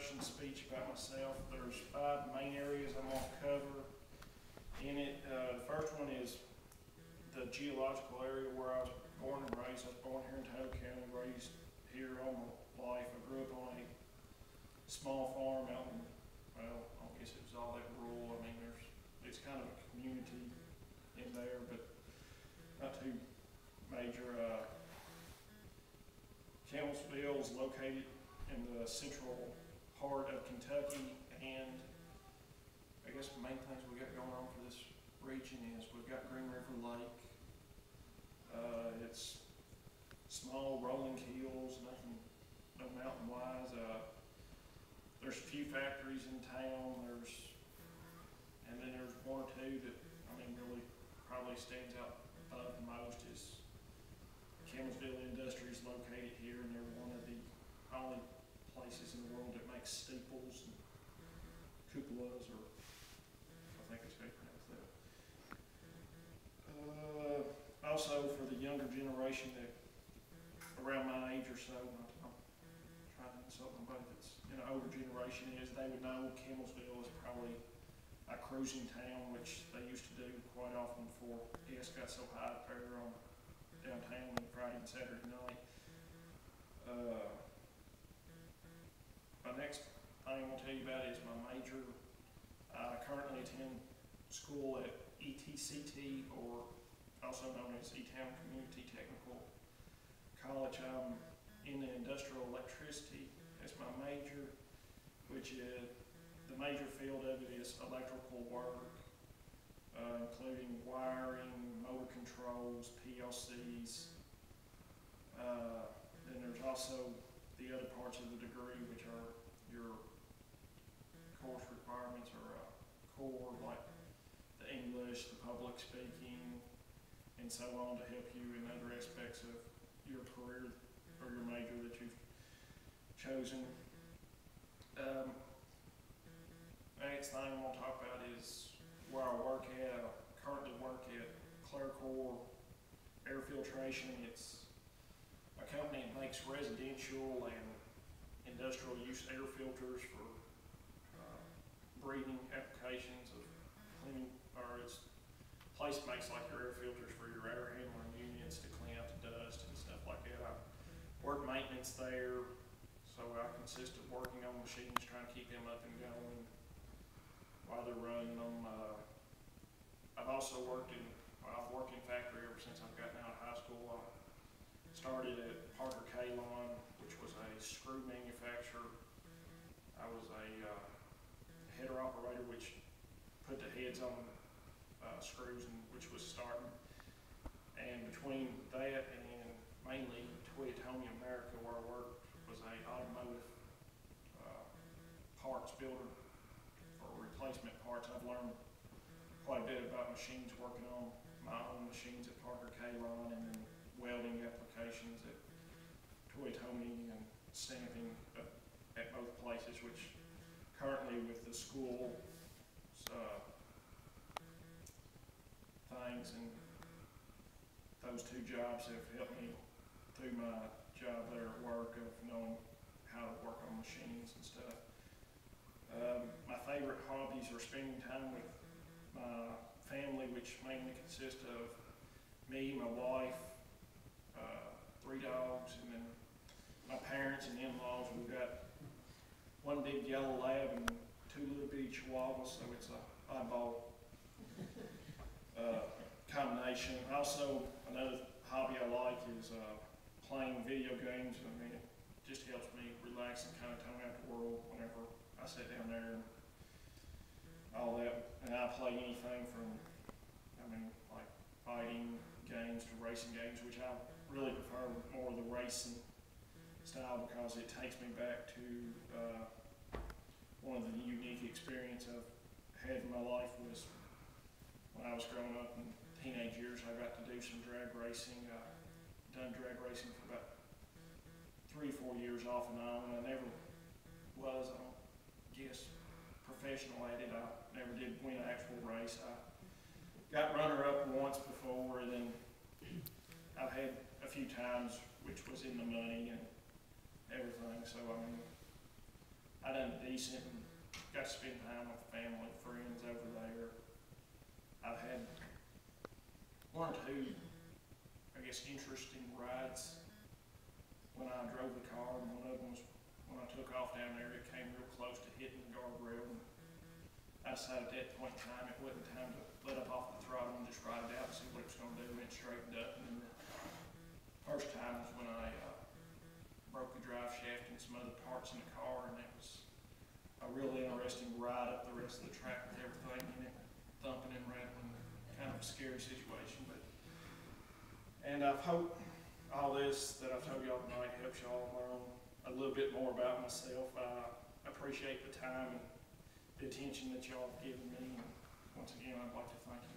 introduction speech about myself. There's 5 main areas I'm going to cover in it. The first one is the geological area where I was born and raised. I was born here in Tahoe County, raised here all my life. I grew up on a small farm out in, well, I don't guess it was all that rural. I mean, it's kind of a community in there, but not too major. Campbellsville is located in the central heart of Kentucky, and I guess the main things we got going on for this region is we've got Green River Lake. It's small rolling hills, nothing, no mountain wise. There's a few factories in town. And then there's 1 or 2 that really probably stands out above the most is Campbellsville Industries located here, and they're one of the only places in the world that makes steeples and cupolas, or I think it's how you pronounce that. Also, for the younger generation that around my age or so, I'm trying to insult nobody that's in an older generation, is they would know Campbellsville is probably a cruising town, which they used to do quite often before gas got so high up there on downtown on Friday and Saturday night. My next thing I'm going to tell you about is my major. I currently attend school at ETCT, or also known as E-Town Community Technical College. I'm in the industrial electricity as my major, which is, the major field of it is electrical work, including wiring, motor controls, PLCs. Then there's also the other parts of the degree, which are your course requirements, or core, like the English, the public speaking, and so on, to help you in other aspects of your career or your major that you've chosen. Next thing I'm going to talk about is where I work at. I currently work at Clercore Air Filtration. It's a company that makes residential and industrial use air filters for breathing applications of cleaning, or it's place makes like your air filters for your air handling units to clean out the dust and stuff like that. I work maintenance there, so I consist of working on machines, trying to keep them up and going while they're running them. I've also worked in, I've worked in factory ever since I've gotten out of high school. I started at Parker Kalon, which was a screw manufacturer. I was a header operator, which put the heads on screws, and which was starting. And between that and mainly Toyota America, where I worked, was a automotive parts builder for replacement parts. I've learned quite a bit about machines, working on my own machines at Parker Kalon, and then welding applications at Toyota and stamping at both places, which currently with the school things and those 2 jobs have helped me through my job there at work, of knowing how to work on machines and stuff. My favorite hobbies are spending time with my family, which mainly consists of me, my wife, 3 dogs, and then my parents and in-laws. We've got 1 big yellow lab and 2 little bitty chihuahuas, so it's a oddball combination. Also, another hobby I like is playing video games. I mean, it just helps me relax and kind of tone out the world whenever I sit down there and all that. And I play anything from, like fighting games to racing games, which I really prefer more of the racing style, because it takes me back to one of the unique experiences I've had in my life was when I was growing up in teenage years. I got to do some drag racing. Done drag racing for about 3 or 4 years off and on. I never was, I don't guess, professional at it. I never did win an actual race. I got runner-up once before, and then I've had a few times which was in the money and everything. So I done decent and got to spend time with family, friends over there. I've had one or two, I guess, interesting rides when I drove the car, and one of them was when I took off down there, it came real close to hitting the guardrail. And I decided at that point in time it wasn't time to let up off the throttle and just ride it out and see what it was going to do, and it straightened up. And then the first time was when I broke the drive shaft and some other parts in the car, and it was a really interesting ride up the rest of the track with everything in it, thumping and rattling, kind of a scary situation. And I hope all this that I've told y'all tonight helps y'all learn a little bit more about myself. I appreciate the time and the attention that y'all have given me. And once again, I'd like to thank you.